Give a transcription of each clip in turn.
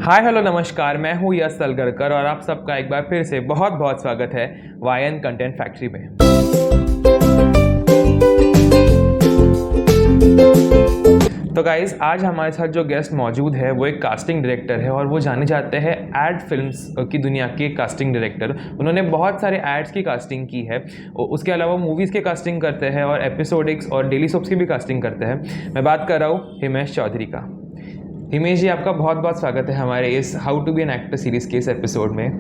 Hi hello नमस्कार, मैं हूँ यश सलगरकर और आप सबका एक बार फिर से बहुत बहुत स्वागत है वायन कंटेंट फैक्ट्री में। तो गाइज, आज हमारे साथ जो गेस्ट मौजूद है वो एक कास्टिंग डायरेक्टर है और वो जाने जाते हैं एड फिल्म्स की दुनिया के कास्टिंग डायरेक्टर। उन्होंने बहुत सारे एड्स की कास्टिंग की है, उसके अलावा मूवीज़ की कास्टिंग करते हैं और एपिसोडिक्स और डेली सोप्स की भी कास्टिंग करते हैं। मैं बात कर रहा हूँ हिमेश चौधरी का। हिमेश जी, आपका बहुत बहुत स्वागत है हमारे इस how to be an actor series के इस एपिसोड में।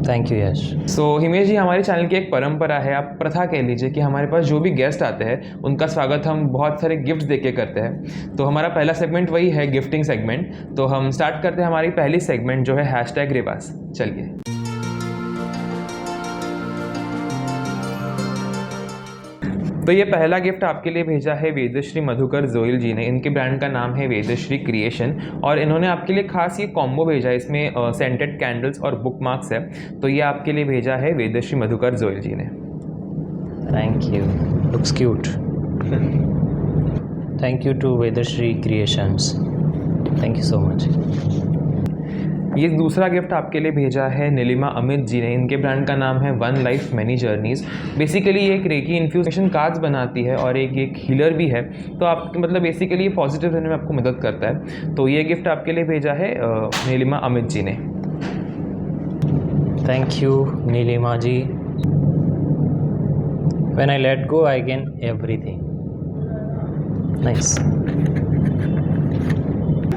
Thank you Yash. So Himesh ji, हमारे चैनल की एक परंपरा है, आप प्रथा कह लीजिए, कि हमारे पास जो भी गेस्ट आते हैं उनका स्वागत हम बहुत सारे गिफ्ट्स देके करते हैं। तो हमारा पहला सेगमेंट वही है, गिफ्टिंग सेगमेंट। तो हम स्टार्ट करते हैं हमारी पहली सेगमेंट जो है #रिवाज। चलिए। तो ये पहला गिफ्ट आपके लिए भेजा है वेदश्री मधुकर जोइल जी ने। इनके ब्रांड का नाम है वेदश्री क्रिएशन और इन्होंने आपके लिए खास ये कॉम्बो भेजा है। इसमें सेंटेड कैंडल्स और बुक मार्क्स है। तो ये आपके लिए भेजा है वेदश्री मधुकर जोइल जी ने। Thank you, looks cute. Thank you to Vedashree creations, thank you so much. ये दूसरा गिफ्ट आपके लिए भेजा है नीलिमा अमित जी ने। इनके ब्रांड का नाम है one life many journeys. Basically ये एक रेकी इन्फ्यूजन कार्ड्स बनाती है और एक हीलर भी है। तो आप मतलब बेसिकली ये पॉजिटिव रहने में आपको मदद करता है। तो ये गिफ्ट आपके लिए भेजा है नीलिमा अमित जी ने। Thank you Nilima ji. When I let go I gain everything. Nice.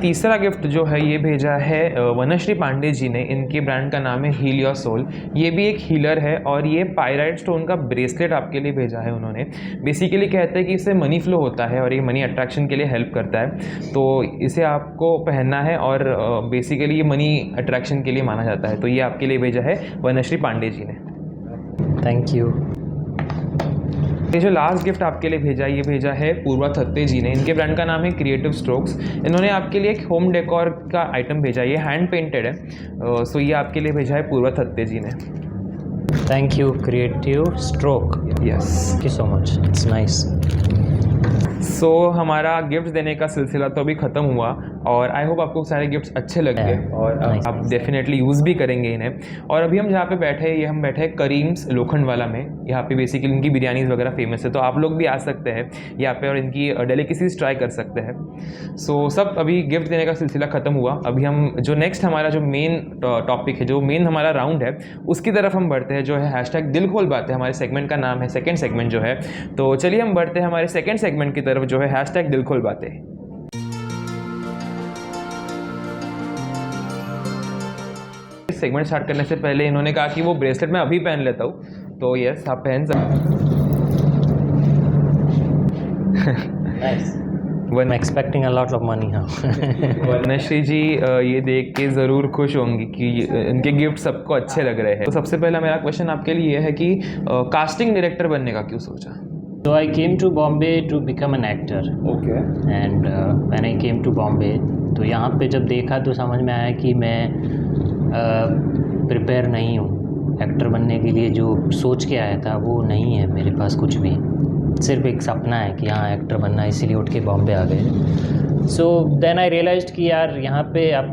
तीसरा गिफ्ट जो है ये भेजा है वनश्री पांडे जी ने। इनके ब्रांड का नाम है हील योर सोल। ये भी एक हीलर है और ये पायराइट स्टोन का ब्रेसलेट आपके लिए भेजा है उन्होंने। बेसिकली कहते हैं कि इससे मनी फ्लो होता है और ये मनी अट्रैक्शन के लिए हेल्प करता है। तो इसे आपको पहनना है और बेसिकली ये मनी अट्रैक्शन के लिए माना जाता है। तो ये आपके लिए भेजा है वनश्री पांडे जी ने। Thank you. ये जो लास्ट गिफ्ट आपके लिए भेजा है ये भेजा है पूर्वा थत्ते जी ने। इनके ब्रांड का नाम है क्रिएटिव स्ट्रोक्स। इन्होंने आपके लिए एक होम डेकोर का आइटम भेजा है, ये हैंड पेंटेड है। सो ये आपके लिए भेजा है पूर्वा थत्ते जी ने। Thank you creative stroke. Yes, thank you so much, it's nice. So हमारा गिफ्ट देने का सिलसिला तो अभी ख़त्म हुआ और आई होप आपको सारे गिफ्ट्स अच्छे लगे और आप डेफिनेटली यूज़ भी करेंगे इन्हें। और अभी हम जहाँ पे बैठे हैं ये हम बैठे हैं करीम्स लोखंडवाला में। यहाँ पे बेसिकली इनकी बिरयानीज़ वगैरह फेमस है, तो आप लोग भी आ सकते हैं यहाँ पे और इनकी डेलिकेसीज ट्राई कर सकते हैं। सो सब अभी गिफ्ट देने का सिलसिला ख़त्म हुआ। अभी हम जो नेक्स्ट हमारा जो मेन टॉपिक है, जो मेन हमारा राउंड है, उसकी तरफ हम बढ़ते हैं, जो है #दिल खोल बातें। हमारे सेगमेंट का नाम है, सेकेंड सेगमेंट जो है। तो चलिए हम बढ़ते हैं हमारे सेकेंड सेगमेंट की तरफ, जो है #दिल खोल बातें। सेगमेंट स्टार्ट करने से पहले इन्होंने कहा कि वो ब्रेसलेट मैं अभी पहन लेता हूँ। तो यस, आप पहन सकते। I'm expecting a lot of money now. Vanashree जी ये देख के ज़रूर खुश होंगी कि इनके गिफ्ट सबको अच्छे लग रहे हैं। तो सबसे पहला मेरा क्वेश्चन आपके लिए ये है कि कास्टिंग डायरेक्टर बनने का क्यों सोचा? So I came to Bombay to become an actor. Okay. And when I came to Bombay, तो यहाँ पे जब देखा तो समझ में आया कि मैं प्रिपेयर नहीं हूँ एक्टर बनने के लिए। जो सोच के आया था वो नहीं है मेरे पास कुछ भी, सिर्फ एक सपना है कि हाँ एक्टर बनना, इसीलिए उठ के बॉम्बे आ गए। सो देन आई रियलाइज्ड कि यार यहाँ पे आप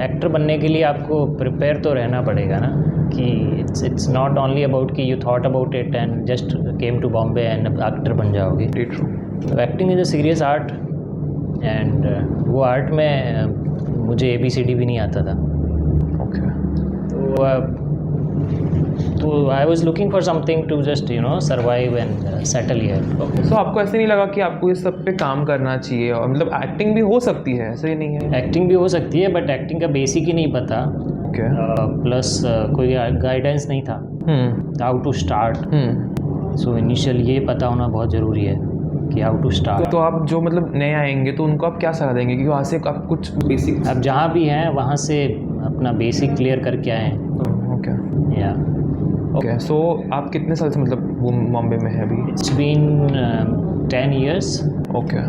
एक्टर बनने के लिए आपको प्रिपेयर तो रहना पड़ेगा ना, कि इट्स नॉट ओनली अबाउट कि you thought about it and just came to Bombay and actor बन जाओगे। True. Acting is a serious art and वो आर्ट में मुझे ABCD भी नहीं आता था। ओके। तो I was looking for something to just survive and settle here. So आपको ऐसे नहीं लगा कि आपको इस सब पे काम करना चाहिए? और मतलब एक्टिंग भी हो सकती है, ऐसे ही नहीं है? एक्टिंग भी हो सकती है बट एक्टिंग का बेसिक ही नहीं पता। ओके। प्लस कोई गाइडेंस नहीं था how to start. So initial ये पता होना बहुत ज़रूरी है कि हाउ टू स्टार्ट। तो आप जो मतलब नए आएंगे तो उनको आप क्या सलाह देंगे कि वहाँ से आप कुछ बेसिक, अब जहाँ भी हैं वहाँ से अपना बेसिक क्लियर करके आएँ। ओके या ओके। सो आप कितने साल से मतलब वो बॉम्बे में है अभी? It's been 10 years। Okay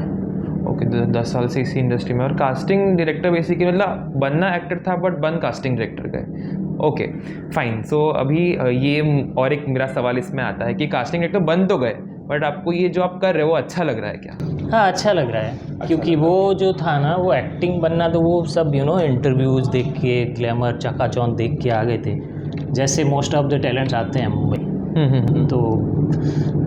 okay, 10 साल से इसी इंडस्ट्री में। और कास्टिंग डायरेक्टर बेसिकली मतलब बनना एक्टर था बट बन कास्टिंग डायरेक्टर गए। Okay fine. सो अभी ये और एक मेरा सवाल इसमें आता है कि कास्टिंग डायरेक्टर बन तो गए बट आपको ये जो आप कर रहे हो वो अच्छा लग रहा है क्या? हाँ, अच्छा लग रहा है क्योंकि वो जो था ना, वो एक्टिंग बनना तो वो सब इंटरव्यूज़ देख के, ग्लैमर चकाचौंध देख के आ गए थे, जैसे मोस्ट ऑफ द टैलेंट्स आते हैं मुंबई। तो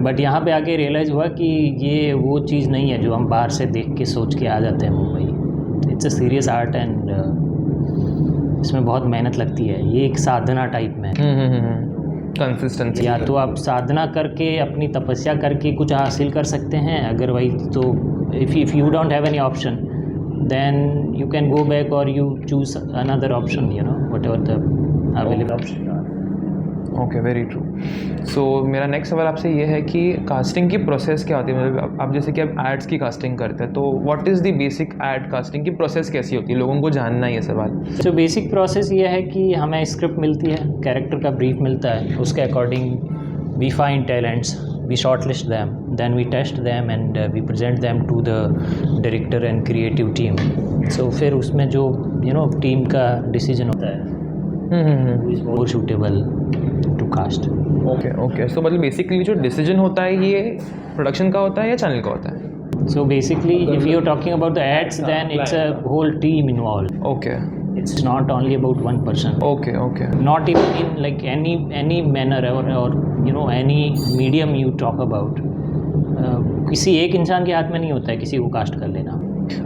बट यहाँ पे आके रियलाइज़ हुआ कि ये वो चीज़ नहीं है जो हम बाहर से देख के सोच के आ जाते हैं Mumbai. It's a serious art and इसमें बहुत मेहनत लगती है। ये एक साधना टाइप में है। कंसिस्टेंसी, या तो आप साधना करके, अपनी तपस्या करके कुछ हासिल कर सकते हैं, अदरवाइज तो if you don't have any option then you can go back और you choose another option, whatever the available option. Okay, very true. So मेरा नेक्स्ट सवाल आपसे ये है कि कास्टिंग की प्रोसेस क्या होती है? मतलब आप जैसे कि आप एड्स की कास्टिंग करते हैं, तो what is the basic ad casting की प्रोसेस कैसी होती है? लोगों को जानना है ये सवाल। तो बेसिक प्रोसेस ये है कि हमें स्क्रिप्ट मिलती है, कैरेक्टर का ब्रीफ मिलता है, उसके according we find talents, we shortlist them, then we test them and we present them to the director and creative team. So फिर उसमें जो टीम का डिसीजन होता है who is more suitable to cast। Okay. So मतलब basically जो decision होता है ये प्रोडक्शन का होता है या चैनल का होता है? So basically, if you're talking about the ads, then it's a whole team involved. Okay It's not only about one person. Okay Not even in like any manner or any medium you talk about. किसी एक इंसान के हाथ में नहीं होता है किसी को कास्ट कर लेना।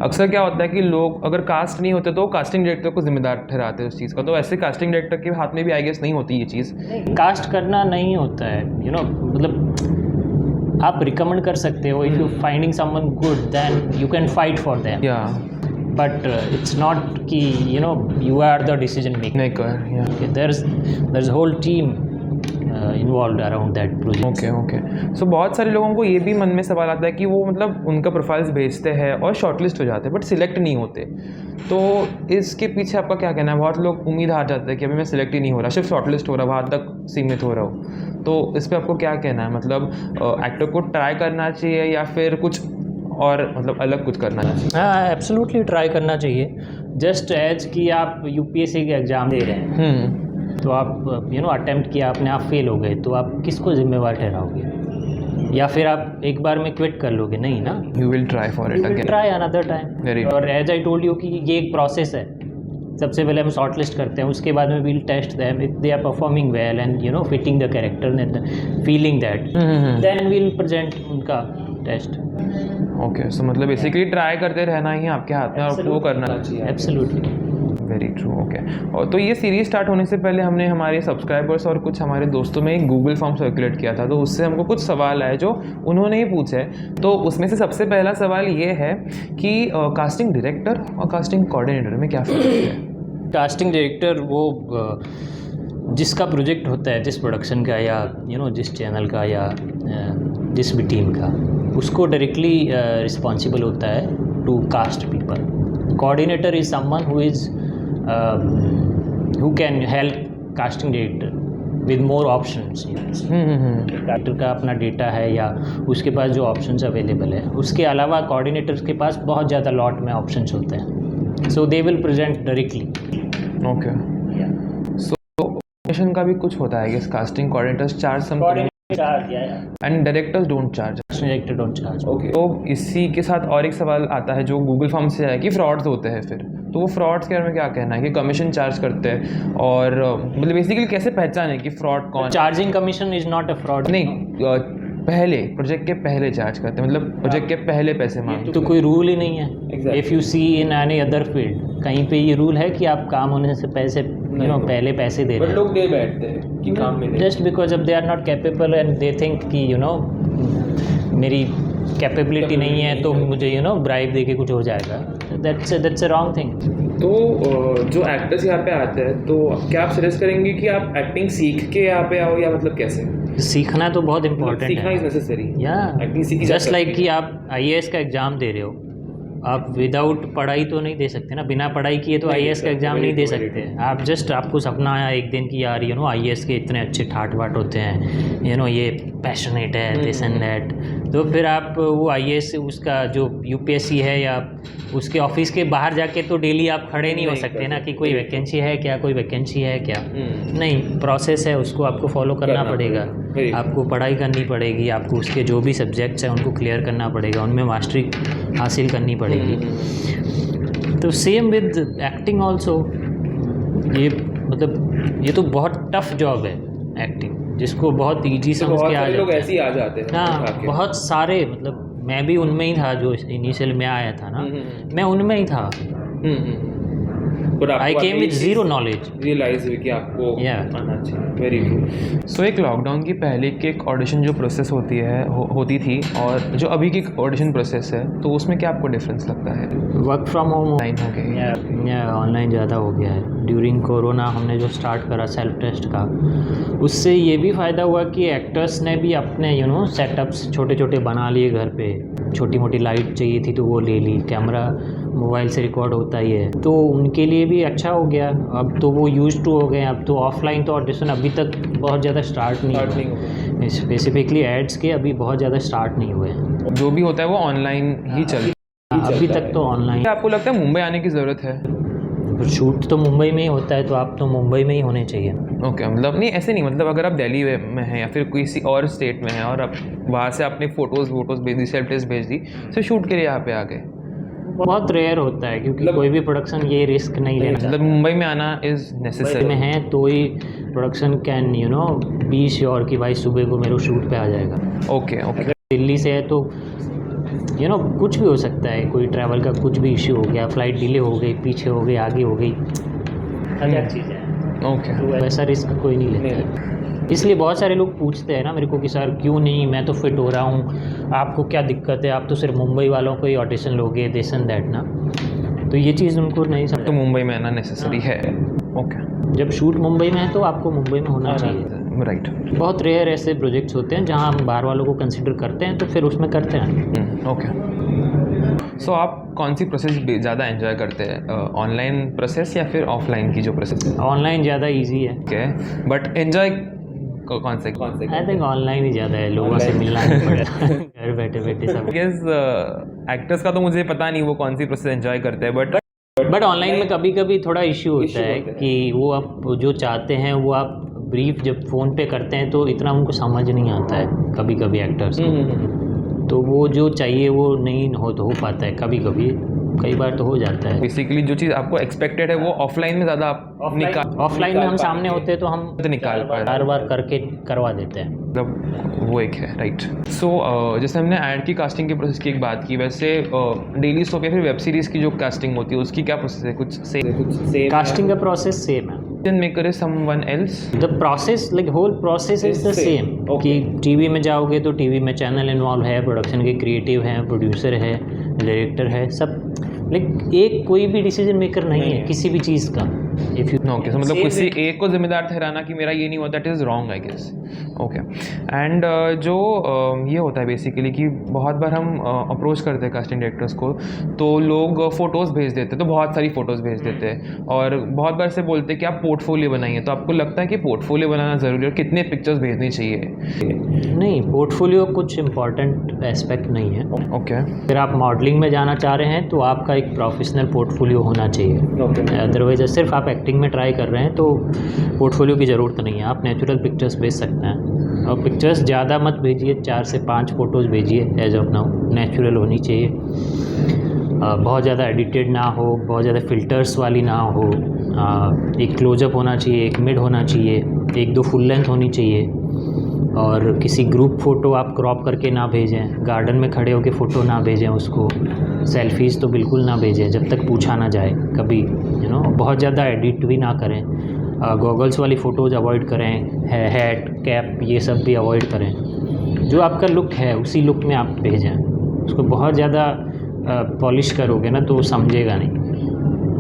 अक्सर क्या होता है कि लोग अगर कास्ट नहीं होते तो कास्टिंग डायरेक्टर को जिम्मेदार ठहराते हैं उस चीज़ का, तो ऐसे कास्टिंग डायरेक्टर के हाथ में भी आई गेस नहीं होती ये चीज़। कास्ट करना नहीं होता है, मतलब आप रिकमेंड कर सकते हो। If you finding someone good then you can fight for them, या बट इट्स नॉट कि you are the decision maker. There's whole team involved around that project. Okay. So बहुत सारे लोगों को ये भी मन में सवाल आता है कि वो मतलब उनका प्रोफाइल्स भेजते हैं और शॉर्टलिस्ट हो जाते हैं बट सिलेक्ट नहीं होते, तो इसके पीछे आपका क्या कहना है? बहुत लोग उम्मीद हार जाते हैं कि अभी मैं सिलेक्ट ही नहीं हो रहा, सिर्फ शॉर्टलिस्ट हो रहा, वहाँ तक सीमित हो रहा हूँ, तो इस पर आपको क्या कहना है? मतलब एक्टर को ट्राई करना चाहिए या फिर कुछ और मतलब अलग कुछ करना चाहिए? हाँ, एब्सोल्युटली ट्राई करना चाहिए। जस्ट एज कि आप यूपीएससी के एग्ज़ाम दे रहे हैं, तो आप अटेम्प्ट किया, आपने, आप फेल हो गए, तो आप किसको जिम्मेवार ठहराओगे? या फिर आप एक बार में क्विट कर लोगे? नहीं ना, you will try for it again, try another time. और एज आई टोल्ड यू कि ये एक प्रोसेस है। सबसे पहले हम शॉर्ट लिस्ट करते हैं, उसके बाद में we'll test them, if they are performing well and fitting the character and feeling that, then we'll present उनका टेस्ट। ओके। सो मतलब बेसिकली ट्राई करते रहना ही आपके हाथ में और वो करना चाहिए। Absolutely, very true. ओके। और तो ये सीरीज़ स्टार्ट होने से पहले हमने हमारे सब्सक्राइबर्स और कुछ हमारे दोस्तों में एक गूगल फॉर्म सर्कुलेट किया था, तो उससे हमको कुछ सवाल आए जो उन्होंने ही पूछे। तो उसमें से सबसे पहला सवाल ये है कि कास्टिंग डायरेक्टर और कास्टिंग कोऑर्डिनेटर में क्या फ़र्क है? कास्टिंग डायरेक्टर वो जिसका प्रोजेक्ट होता है, जिस प्रोडक्शन का या जिस चैनल का या जिस भी टीम का, उसको डायरेक्टली रिस्पॉन्सिबल होता है to cast people. Coordinator is someone who can help casting director with more options. Actor का अपना डेटा है या उसके पास जो ऑप्शंस अवेलेबल है, उसके अलावा कोऑर्डिनेटर्स के पास बहुत ज़्यादा लॉट में ऑप्शंस होते हैं, so they will present directly. Okay. So commission का भी कुछ होता है, casting coordinators charge some and directors don't charge. Director don't charge. Okay. तो इसी के साथ और एक सवाल आता है जो गूगल फॉर्म से आया कि फ्रॉड्स होते हैं, फिर तो वो फ्रॉड्स के बारे में क्या कहना है कि कमीशन चार्ज करते हैं, और मतलब बेसिकली कैसे पहचाने कि फ्रॉड कौन? Charging commission is not a fraud. नहीं, पहले प्रोजेक्ट के पहले चार्ज करते हैं, मतलब प्रोजेक्ट के पहले पैसे मांगते। तो कोई रूल ही नहीं है। If you see in any other field, कहीं पे ये रूल है कि आप काम होने से पैसे पहले पैसे दे रहे हैं, लोग दे बैठते हैं कि काम में जस्ट बिकॉज अब they are not capable and they think कि मेरी कैपेबिलिटी नहीं है तो मुझे ब्राइब दे के कुछ हो जाएगा। That's a wrong thing. तो जो एक्टर्स यहाँ पे आते हैं, तो क्या आप सजेस्ट करेंगे कि आप एक्टिंग सीख के यहाँ पे आओ या मतलब कैसे? सीखना तो बहुत इम्पोर्टेंट है, सीखना इज नेसेसरी। या एक्टिंग सीखी जस्ट लाइक कि आप IAS का एग्ज़ाम दे रहे हो, आप विदाउट पढ़ाई तो नहीं दे सकते ना, बिना पढ़ाई किए तो IAS का एग्ज़ाम नहीं दे सकते। आप जस्ट आपको सपना आया एक दिन कि यार IAS के इतने अच्छे ठाट बाट होते हैं, ये पैशनेट है दिस एंड दैट, तो फिर आप वो आईएएस उसका जो यूपीएससी है या उसके ऑफिस के बाहर जाके तो डेली आप खड़े नहीं हो सकते ना कि कोई वैकेंसी है क्या, कोई वैकेंसी है क्या। नहीं, प्रोसेस है, उसको आपको फॉलो करना पड़ेगा। आपको पढ़ाई करनी पड़ेगी, आपको उसके जो भी सब्जेक्ट्स हैं उनको क्लियर करना पड़ेगा, उनमें मास्टरी हासिल करनी पड़ेगी। तो सेम विद एक्टिंग ऑल्सो, ये मतलब ये तो बहुत टफ जॉब है एक्टिंग, जिसको बहुत ईजी समझ के आ लोग ऐसे ही आ जाते हैं। हाँ, बहुत सारे, मतलब मैं भी उनमें ही था जो इनिशियल में आया था ना, मैं उनमें ही था। I came with zero knowledge, realize हुई कि आपको आना चाहिए। Very true. सो एक लॉकडाउन की पहले की एक ऑडिशन जो प्रोसेस होती है होती थी और जो अभी की ऑडिशन प्रोसेस है, तो उसमें क्या आपको डिफरेंस लगता है? वर्क फ्रॉम होम ऑनलाइन हो गया, ऑनलाइन ज़्यादा हो गया है। ड्यूरिंग कोरोना हमने जो स्टार्ट करा सेल्फ टेस्ट का, उससे ये भी फ़ायदा हुआ कि एक्टर्स ने भी अपने सेटअप्स छोटे छोटे बना लिए घर पे। छोटी मोटी लाइट चाहिए थी तो वो ले ली, कैमरा मोबाइल से रिकॉर्ड होता ही है, तो उनके लिए भी अच्छा हो गया। अब तो वो यूज टू हो गए। अब तो ऑफलाइन तो ऑडिशन अभी तक बहुत ज़्यादा स्टार्ट नहीं हुए, स्पेसिफिकली एड्स के अभी बहुत ज़्यादा स्टार्ट नहीं हुए हैं। जो भी होता है वो ऑनलाइन ही अभी तक तो ऑनलाइन। आपको लगता है मुंबई आने की ज़रूरत है? शूट तो मुंबई में ही होता है, तो आप तो मुंबई में ही होने चाहिए। ओके, मतलब नहीं ऐसे नहीं, मतलब अगर आप दिल्ली में हैं या फिर किसी और स्टेट में हैं और आप वहाँ से अपने फ़ोटोज़ भेज दी, सेल्फ टेस्ट भेज दी, फिर शूट के लिए यहाँ पे आ गए, बहुत रेयर होता है क्योंकि कोई भी प्रोडक्शन ये रिस्क नहीं लेना। मतलब मुंबई में आना इज़ नेसेसरी में है तो ही प्रोडक्शन कैन बी श्योर कि भाई सुबह को मेरे शूट पे आ जाएगा। Okay okay. दिल्ली से है तो कुछ भी हो सकता है, कोई ट्रैवल का कुछ भी इश्यू हो गया, फ्लाइट डिले हो गई, पीछे हो गई, आगे हो गई, अलग चीज़ है। ओके, तो वैसा रिस्क कोई नहीं लेता है। इसलिए बहुत सारे लोग पूछते हैं ना मेरे को कि सर क्यों नहीं, मैं तो फिट हो रहा हूँ, आपको क्या दिक्कत है, आप तो सिर्फ मुंबई वालों को ही ऑडिशन लोगे, दिस एंड दैट ना। तो ये चीज़ उनको नहीं समझ। तो मुंबई में आना नेसेसरी है। ओके, जब शूट मुंबई में है तो आपको मुंबई में होना चाहिए। राइट। बहुत रेयर ऐसे प्रोजेक्ट्स होते हैं जहाँ हम बाहर वालों को कंसिडर करते हैं, तो फिर उसमें करते हैं। ओके। सो आप कौन सी प्रोसेस ज़्यादा एंजॉय करते हैं, ऑनलाइन प्रोसेस या फिर ऑफलाइन की जो प्रोसेस है? ऑनलाइन ज़्यादा इजी है। ओके, बट एंजॉय कौन से? आई थिंक ऑनलाइन ही ज़्यादा है, लोगों से मिलना नहीं पड़ेगा घर बैठे बैठे सब। गेस एक्टर्स का तो मुझे पता नहीं वो कौन सी प्रोसेस एंजॉय करते हैं, बट ऑनलाइन में कभी कभी थोड़ा इश्यू होता है कि वो आप जो चाहते हैं वो आप ब्रीफ जब फ़ोन पे करते हैं तो इतना उनको समझ नहीं आता है कभी कभी एक्टर्स को, तो वो जो चाहिए वो नहीं हो पाता है कभी कभी, कई बार तो हो जाता है। बेसिकली जो चीज़ आपको एक्सपेक्टेड है वो ऑफलाइन में ज़्यादा ऑफलाइन में हम सामने होते हैं तो हम निकाल पाए, बार बार करके करवा देते हैं, मतलब वो एक है। राइट। सो जैसे हमने ऐड की कास्टिंग के प्रोसेस की एक बात की, वैसे डेली सोप या फिर वेब सीरीज़ की जो कास्टिंग होती है उसकी क्या प्रोसेस है? कुछ सेम? कास्टिंग का प्रोसेस सेम है। Maker is someone else? The process, like whole process is the same. कि टीवी में जाओगे तो टीवी में चैनल इन्वॉल्व है, प्रोडक्शन के क्रिएटिव हैं, प्रोड्यूसर है, डायरेक्टर है, सब लाइक एक कोई भी डिसीजन मेकर नहीं है किसी भी चीज़ का। इफ़ यू ओके, मतलब किसी एक को जिम्मेदार ठहराना कि मेरा ये नहीं होता, that is wrong I guess. Okay. And जो ये होता है बेसिकली कि बहुत बार हम अप्रोच करते हैं कास्टिंग डायरेक्टर्स को, तो लोग फ़ोटोज़ भेज देते हैं, तो बहुत सारी फ़ोटोज़ भेज देते हैं और बहुत बार से बोलते हैं कि आप पोर्टफोलियो बनाइए। तो आपको लगता है कि पोर्टफोलियो बनाना ज़रूरी है और कितने पिक्चर्स भेजनी चाहिए? नहीं, पोर्टफोलियो कुछ इम्पॉर्टेंट एस्पेक्ट नहीं है। ओके। अगर आप मॉडलिंग में जाना चाह रहे हैं तो आपका एक प्रोफेशनल पोर्टफोलियो होना चाहिए। अदरवाइज सिर्फ आप एक्टिंग में ट्राई कर रहे हैं तो पोर्टफोलियो की ज़रूरत नहीं है, आप नेचुरल पिक्चर्स भेज सकते हैं। और पिक्चर्स ज़्यादा मत भेजिए, 4 से 5 फ़ोटोज़ भेजिए एज ऑफ नाउ, नेचुरल होनी चाहिए, बहुत ज़्यादा एडिटेड ना हो, बहुत ज़्यादा फ़िल्टर्स वाली ना हो, एक क्लोजअप होना चाहिए, एक मिड होना चाहिए, 1-2 फुल लेंथ होनी चाहिए। और किसी ग्रुप फ़ोटो आप क्रॉप करके ना भेजें, गार्डन में खड़े होकर फ़ोटो ना भेजें उसको, सेल्फीज़ तो बिल्कुल ना भेजें जब तक पूछा ना जाए कभी, बहुत ज़्यादा एडिट भी ना करें, गॉगल्स वाली फ़ोटोज़ अवॉइड करें, हैट कैप ये सब भी अवॉइड करें। जो आपका लुक है उसी लुक में आप भेजें, उसको बहुत ज़्यादा पॉलिश करोगे ना तो वो समझेगा नहीं।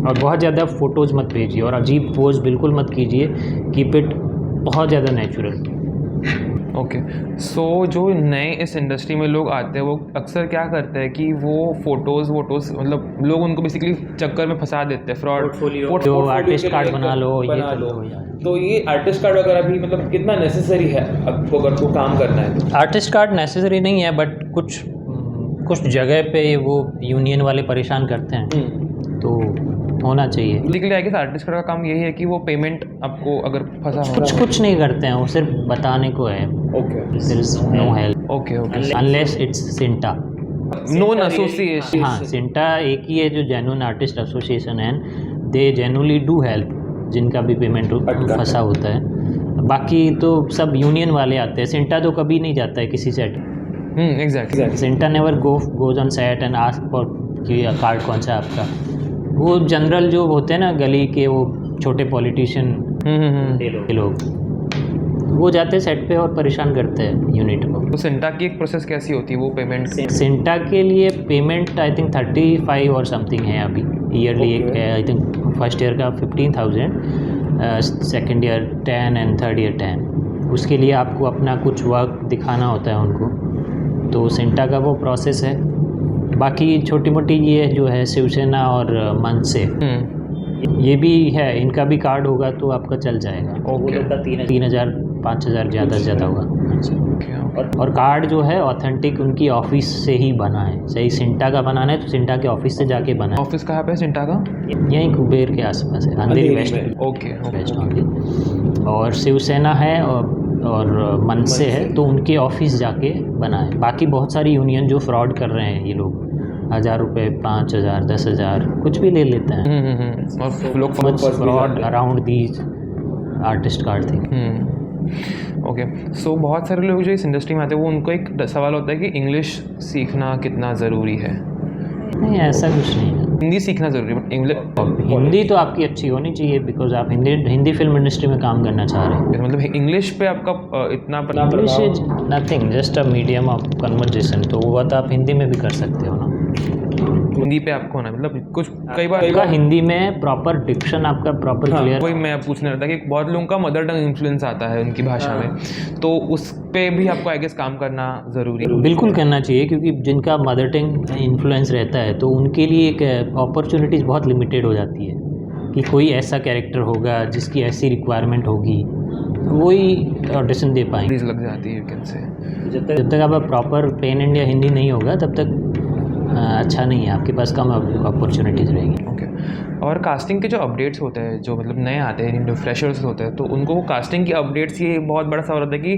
और बहुत ज़्यादा फ़ोटोज़ मत भेजिए और अजीब पोज बिल्कुल मत कीजिए, कीप इट बहुत ज़्यादा नेचुरल। ओके सो जो नए इस इंडस्ट्री में लोग आते हैं वो अक्सर क्या करते हैं कि वो फोटोज़ मतलब लोग उनको बेसिकली चक्कर में फंसा देते हैं फ्रॉड जो आर्टिस्ट कार्ड बना लो ये कर लो तो ये आर्टिस्ट कार्ड वगैरह भी मतलब कितना नेसेसरी है आपको अगर को काम करना है तो? आर्टिस्ट कार्ड नेसेसरी नहीं है, बट कुछ जगह पे वो यूनियन वाले परेशान करते हैं, तो होना चाहिए। लेकिन आई गेस आर्टिस्ट कार्ड का काम यही है कि वो पेमेंट आपको अगर फंसा हो कुछ नहीं करते हैं, वो सिर्फ बताने को है। Okay there is no help okay unless it's CINTAA known association. हाँ, सिंटा एक ही है जो जेन्युइन आर्टिस्ट एसोसिएशन है, दे जेन्युइनली डू हेल्प जिनका भी पेमेंट फंसा होता है। बाकी तो सब यूनियन वाले आते हैं, सिंटा तो कभी नहीं जाता है किसी set. Exactly CINTAA never goes on set and ask for कि कार्ड कौन सा है आपका। वो जनरल जो होते हैं ना गली के, वो छोटे पॉलिटिशियन लोग वो जाते हैं सेट पे और परेशान करते हैं यूनिट को। तो सिंटा की एक प्रोसेस कैसी होती है वो पेमेंट? सिंटा के लिए पेमेंट आई थिंक 35 और समथिंग है अभी ईयरली। एक है आई थिंक फर्स्ट ईयर का 15,000, second year 10 and third year 10। उसके लिए आपको अपना कुछ वर्क दिखाना होता है उनको, तो सिंटा का वो प्रोसेस है। बाकी छोटी मोटी ये जो है शिवसेना और मनसे ये भी है, इनका भी कार्ड होगा तो आपका चल जाएगा। ओके 3,000 5,000 ज़्यादा से ज़्यादा होगा। और कार्ड जो है ऑथेंटिक उनकी ऑफिस से ही बना है। सही सिंटा का बनाना है तो सिंटा के ऑफिस से जाके बना है। ऑफिस कहाँ पे है सिंटा का? यहीं कुबेर के आसपास है, Andheri west. Okay west only. और शिवसेना है और मनसे है तो उनके ऑफिस जाके बना है। बाकी बहुत सारी यूनियन जो फ्रॉड कर रहे हैं, ये लोग 1,000 रुपये 5,000 10,000 कुछ भी ले लेते हैं और लोग fraud around these artist card thing. Okay so बहुत सारे लोग जो इस इंडस्ट्री में आते हैं वो उनको एक सवाल होता है कि इंग्लिश सीखना कितना ज़रूरी है? नहीं, ऐसा कुछ नहीं है। हिंदी सीखना ज़रूरी है, बट हिंदी तो आपकी अच्छी होनी चाहिए बिकॉज आप हिंदी फिल्म इंडस्ट्री में काम करना चाह रहे हैं। मतलब इंग्लिश पे आपका इतना English is nothing, just a medium of conversation. तो वो बात आप हिंदी में भी कर सकते हो ना। हिंदी पे आपको होना मतलब कुछ कई बार हिंदी में प्रॉपर डिक्शन आपका प्रॉपर क्लियर। वही मैं पूछने रहा था कि बहुत लोगों का मदर टंग इन्फ्लुएंस आता है उनकी भाषा में, तो उस पे भी आपको आई गेस काम करना ज़रूरी है। बिल्कुल करना चाहिए, क्योंकि जिनका मदर टंग इन्फ्लुएंस रहता है तो उनके लिए एक अपॉर्चुनिटीज़ बहुत लिमिटेड हो जाती है कि कोई ऐसा कैरेक्टर होगा जिसकी ऐसी रिक्वायरमेंट होगी, वही ऑडिशन दे पाएंगे। लग जाती है कैन से। जब तक आप प्रॉपर पेन इंडिया हिंदी नहीं होगा तब तक अच्छा नहीं है, आपके पास कम अपॉर्चुनिटीज़ रहेंगी। ओके और कास्टिंग के जो अपडेट्स होते हैं, जो मतलब नए आते हैं, जो फ्रेशर्स होते हैं, तो उनको वो कास्टिंग की अपडेट्स ये बहुत बड़ा सवाल होता है कि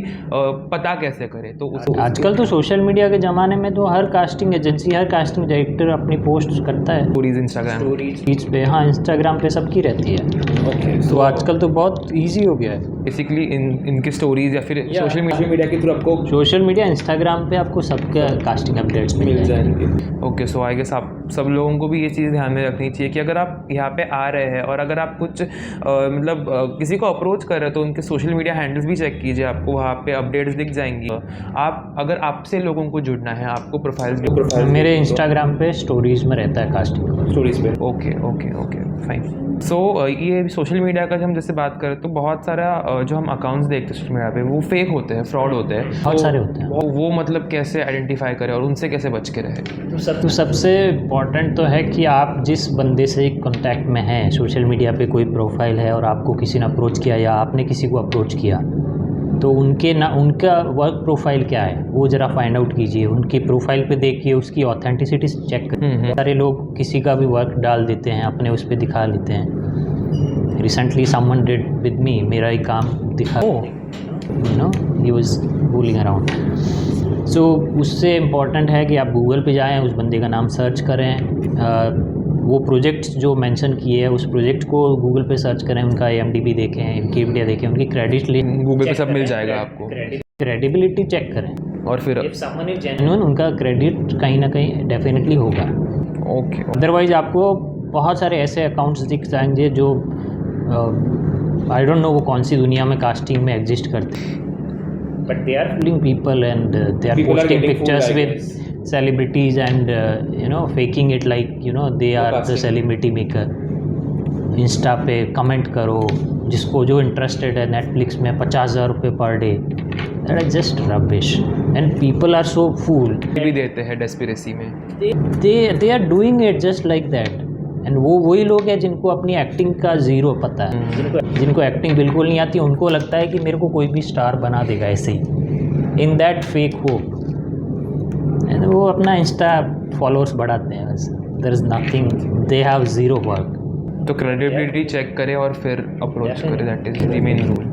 पता कैसे करें। तो आजकल तो सोशल मीडिया के ज़माने में तो हर कास्टिंग एजेंसी, हर कास्टिंग डायरेक्टर अपनी पोस्ट करता है स्टोरीज इंस्टाग्राम पे। हाँ, इंस्टाग्राम पे सबकी रहती है। ओके तो आजकल तो बहुत ईजी हो गया है। बेसिकली इनकी स्टोरीज या फिर सोशल मीडिया के थ्रू आपको सोशल मीडिया इंस्टाग्राम पे आपको सबके कास्टिंग अपडेट्स मिल जाएंगे। ओके सो आई गेस आप सब लोगों को भी ये चीज़ ध्यान में रखनी चाहिए कि अगर आप यहाँ पे आ रहे हैं और अगर आप कुछ मतलब किसी को अप्रोच कर रहे हैं तो उनके सोशल मीडिया हैंडल्स भी चेक कीजिए, आपको वहाँ पे अपडेट्स दिख जाएंगी। आप अगर आपसे लोगों को जुड़ना है, आपको प्रोफाइल्स मेरे इंस्टाग्राम पे स्टोरीज में रहता है कास्टिंग स्टोरीज पे। Okay okay okay fine. So ये सोशल मीडिया का जब हम जैसे बात करें तो बहुत सारा जो हम अकाउंट्स देखते हैं सोशल मीडिया पे वो फेक होते हैं, फ्रॉड होते हैं, बहुत सारे होते हैं। वो मतलब कैसे आइडेंटिफाई करें और उनसे कैसे बच के रहे? तो सबसे इम्पॉर्टेंट तो है कि आप जिस बंदे से कांटेक्ट में हैं, सोशल मीडिया पे कोई प्रोफाइल है और आपको किसी ने अप्रोच किया या आपने किसी को अप्रोच किया, तो उनका वर्क प्रोफाइल क्या है वो ज़रा फाइंड आउट कीजिए। उनकी प्रोफाइल पे देखिए, उसकी ऑथेंटिसिटी चेक करिए। सारे लोग किसी का भी वर्क डाल देते हैं, अपने उस पर दिखा लेते हैं। Recently someone did with me, मेरा ही काम दिखा, you know he was fooling around. So उससे इम्पॉर्टेंट है कि आप गूगल पे जाएं, उस बंदे का नाम सर्च करें, वो प्रोजेक्ट जो मेंशन किए हैं उस प्रोजेक्ट को गूगल पे सर्च करें, उनका IMDb देखें, विकिपीडिया देखें, उनकी क्रेडिट लिस्ट गूगल पे सब मिल जाएगा आपको। क्रेडिबिलिटी चेक करें और फिर जेन्युइन उनका क्रेडिट कहीं ना कहीं डेफिनेटली होगा। ओके अदरवाइज आपको बहुत सारे ऐसे अकाउंट्स दिख जाएंगे जो आई डोंट नो वो कौन सी दुनिया में कास्टिंग में एग्जिस्ट करते हैं, but they are fooling people and they are posting pictures with celebrities and faking it like they are the celebrity maker। Insta पे कमेंट करो, जिसको जो इंटरेस्टेड है नेटफ्लिक्स में 50,000 रुपये per day that are just rubbish, and people are so fool. भी देते हैं डेस्पिरेसी में. They are doing it just like that. And वो वही लोग हैं जिनको अपनी एक्टिंग का ज़ीरो पता है, जिनको एक्टिंग बिल्कुल नहीं आती. उनको लगता है कि मेरे को कोई भी स्टार बना देगा ऐसे ही, in that fake hope. And वो अपना इंस्टा फॉलोअर्स बढ़ाते हैं बस. There is nothing, they have zero work. तो क्रेडिबिलिटी चेक करें और फिर अप्रोच करें, that is the main rule.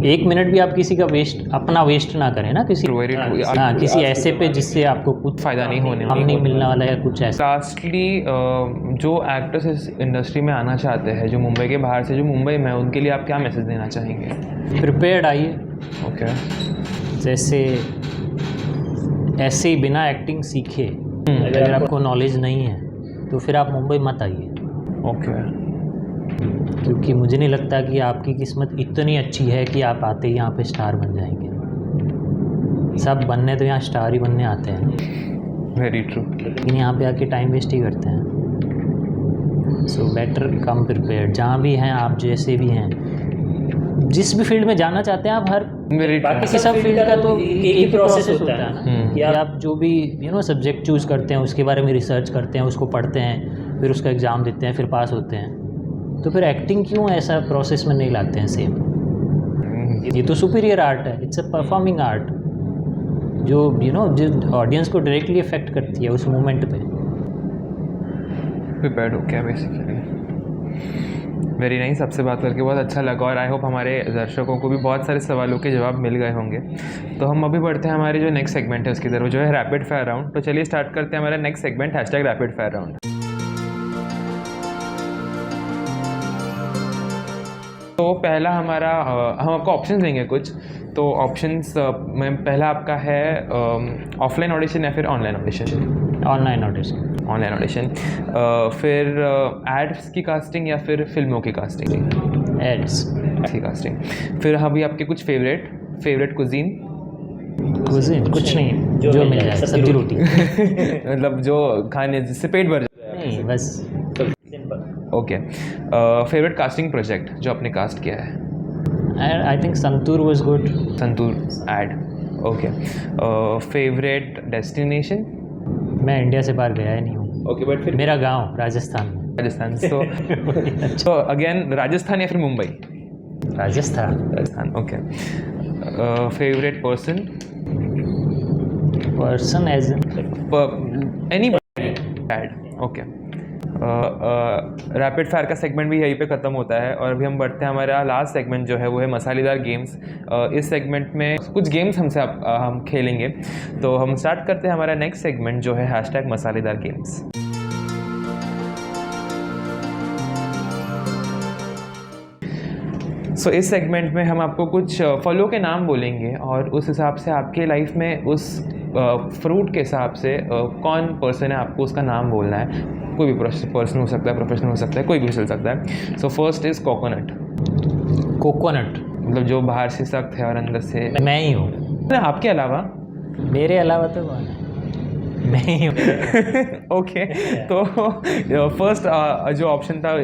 1 minute भी आप किसी का अपना वेस्ट ना करें ना, किसी ऐसे पे जिससे आपको कुछ फ़ायदा नहीं होने हम नहीं मिलने वाला है कुछ ऐसा. लास्टली जो एक्टर्स इस इंडस्ट्री में आना चाहते हैं, जो मुंबई के बाहर से, जो मुंबई में, उनके लिए आप क्या मैसेज देना चाहेंगे? प्रिपेयर्ड आइए. ओके. जैसे ऐसे ही बिना एक्टिंग सीखे अगर आपको नॉलेज नहीं है तो फिर आप मुंबई मत आइए. ओके. क्योंकि मुझे नहीं लगता कि आपकी किस्मत इतनी अच्छी है कि आप आते ही यहाँ पे स्टार बन जाएंगे. सब बनने तो यहाँ स्टार ही बनने आते हैं, वेरी ट्रू. लेकिन यहाँ पे आके टाइम वेस्ट ही करते हैं. So better come prepared. जहाँ भी हैं आप, जैसे भी हैं, जिस भी फील्ड में जाना चाहते हैं आप, हर बाकी सब फील्ड का तो एक ही प्रोसेस होता है ना, कि आप जो भी सब्जेक्ट चूज़ करते हैं उसके बारे में रिसर्च करते हैं, उसको पढ़ते हैं, फिर उसका एग्ज़ाम देते हैं, फिर पास होते हैं. तो फिर एक्टिंग क्यों ऐसा प्रोसेस में नहीं लाते हैं सेम? ये तो सुपीरियर आर्ट है, इट्स अ परफॉर्मिंग आर्ट, जो जो ऑडियंस को डायरेक्टली इफेक्ट करती है उस मोमेंट पे. प्रिपेयर्ड हो क्या बेसिकली. Very nice. आपसे बात करके बहुत अच्छा लगा और आई होप हमारे दर्शकों को भी बहुत सारे सवालों के जवाब मिल गए होंगे. तो हम अभी बढ़ते हैं हमारे जो नेक्स्ट सेगमेंट है उसकी तरफ, जो है रैपिड फायर राउंड. तो चलिए स्टार्ट करते हैं हमारा next segment, #rapid fire round. तो पहला हमारा हम आपको ऑप्शंस देंगे कुछ. तो ऑप्शंस में पहला आपका है ऑफलाइन ऑडिशन या फिर online audition. Online audition. Online audition. फिर एड्स की कास्टिंग या फिर फिल्मों की कास्टिंग. एड्स की कास्टिंग. फिर अभी आपके कुछ फेवरेट कुजीन. कुछ नहीं, जो मिल जाए, सब्जी रोटी. मतलब जो खाने जिससे पेट भर जाए. नहीं, बस ओके. फेवरेट कास्टिंग प्रोजेक्ट जो आपने कास्ट किया है. I think Santoor was good. Santoor ad. Okay. Favourite destination. मैं इंडिया से बाहर गया ही नहीं हूँ. ओके, बट फिर मेरा गांव राजस्थान. सो अगेन राजस्थान या फिर Mumbai. Rajasthan. Okay. Favourite person as any ad. Okay. Rapid fire का सेगमेंट भी यहीं पे ख़त्म होता है और अभी हम बढ़ते हैं हमारा लास्ट सेगमेंट जो है वो है मसालेदार गेम्स. इस सेगमेंट में कुछ गेम्स हम खेलेंगे. तो हम स्टार्ट करते हैं हमारा नेक्स्ट सेगमेंट जो है #मसालेदार गेम्स. सो इस सेगमेंट में हम आपको कुछ फलों के नाम बोलेंगे और उस हिसाब से आपके लाइफ में उस फ्रूट के हिसाब से कौन पर्सन है आपको उसका नाम बोलना है. कोई भी पर्सन हो सकता है, प्रोफेशनल हो सकता है, कोई भी चल सकता है. So first is coconut. मतलब जो बाहर से सख्त है और अंदर से. मैं ही हूँ. आपके अलावा? मेरे अलावा तो कौन है? मैं ही हूँ. ओके. तो फर्स्ट जो ऑप्शन था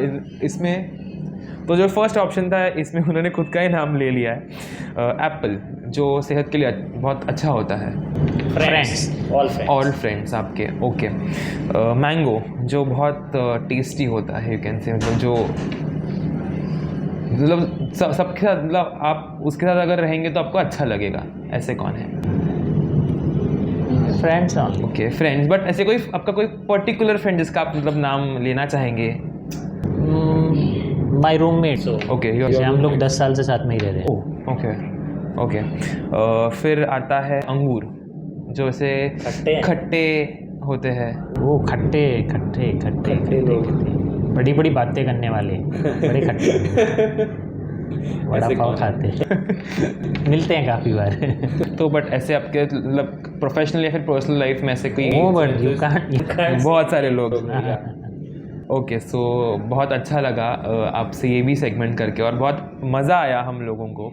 इसमें, तो जो फर्स्ट ऑप्शन था इसमें उन्होंने खुद का ही नाम ले लिया है. एप्पल, जो सेहत के लिए बहुत अच्छा होता है. ऑल फ्रेंड्स आपके. ओके. मैंगो, जो बहुत टेस्टी होता है, यू कैन से, मतलब जो सबके साथ, मतलब आप उसके साथ अगर रहेंगे तो आपको अच्छा लगेगा. ऐसे कौन है? फ्रेंड्स. Okay, friends. बट ऐसे कोई आपका कोई पर्टिकुलर फ्रेंड जिसका आप मतलब नाम लेना चाहेंगे? माई रूममेट. ओके. हम लोग 10 साल से साथ में ही रह रहे हैं. ओके. फिर आता है अंगूर, जो ऐसे खट्टे होते हैं. वो खट्टे लोग, बड़ी बड़ी बातें करने वाले, बड़े खट्टे. बड़ा पाव खाते. मिलते हैं काफ़ी बार. तो बट ऐसे आपके मतलब प्रोफेशनल या फिर पर्सनल लाइफ में ऐसे कोई? बहुत सारे लोग. ओके. सो बहुत अच्छा लगा आपसे ये भी सेगमेंट करके और बहुत मज़ा आया हम लोगों को.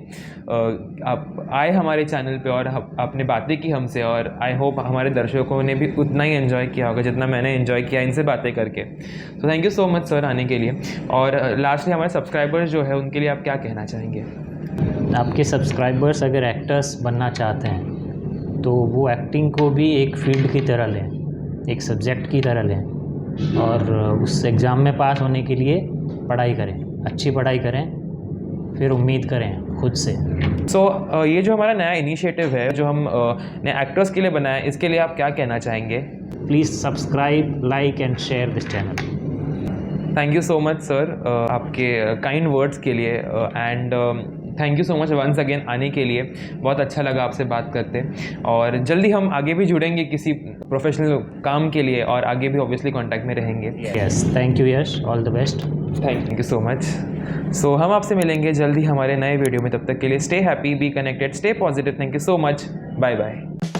आप आए हमारे चैनल पे और आपने बातें की हमसे और आई होप हमारे दर्शकों ने भी उतना ही एंजॉय किया होगा जितना मैंने एंजॉय किया इनसे बातें करके. तो thank you so much sir आने के लिए. और लास्टली हमारे सब्सक्राइबर्स जो है उनके लिए आप क्या कहना चाहेंगे? आपके सब्सक्राइबर्स अगर एक्टर्स बनना चाहते हैं तो वो एक्टिंग को भी एक फील्ड की तरह लें, एक सब्जेक्ट की तरह लें और उस एग्ज़ाम में पास होने के लिए पढ़ाई करें, अच्छी पढ़ाई करें, फिर उम्मीद करें खुद से। ये जो हमारा नया इनिशिएटिव है जो हम नए एक्टर्स के लिए बनाया है, इसके लिए आप क्या कहना चाहेंगे? Please subscribe, like and share this channel. Thank you so much sir आपके काइंड वर्ड्स के लिए and thank you so much once again आने के लिए। बहुत अच्छा लगा आपसे बात करते और जल्दी हम आगे भी जुड़ेंगे किसी प्रोफेशनल काम के लिए और आगे भी ऑब्वियसली कांटेक्ट में रहेंगे। Yes, thank you Yash, all the best. Thank you so much. So हम आपसे मिलेंगे जल्दी हमारे नए वीडियो में, तब तक के लिए stay happy, be connected, stay positive. Thank you so much, bye bye.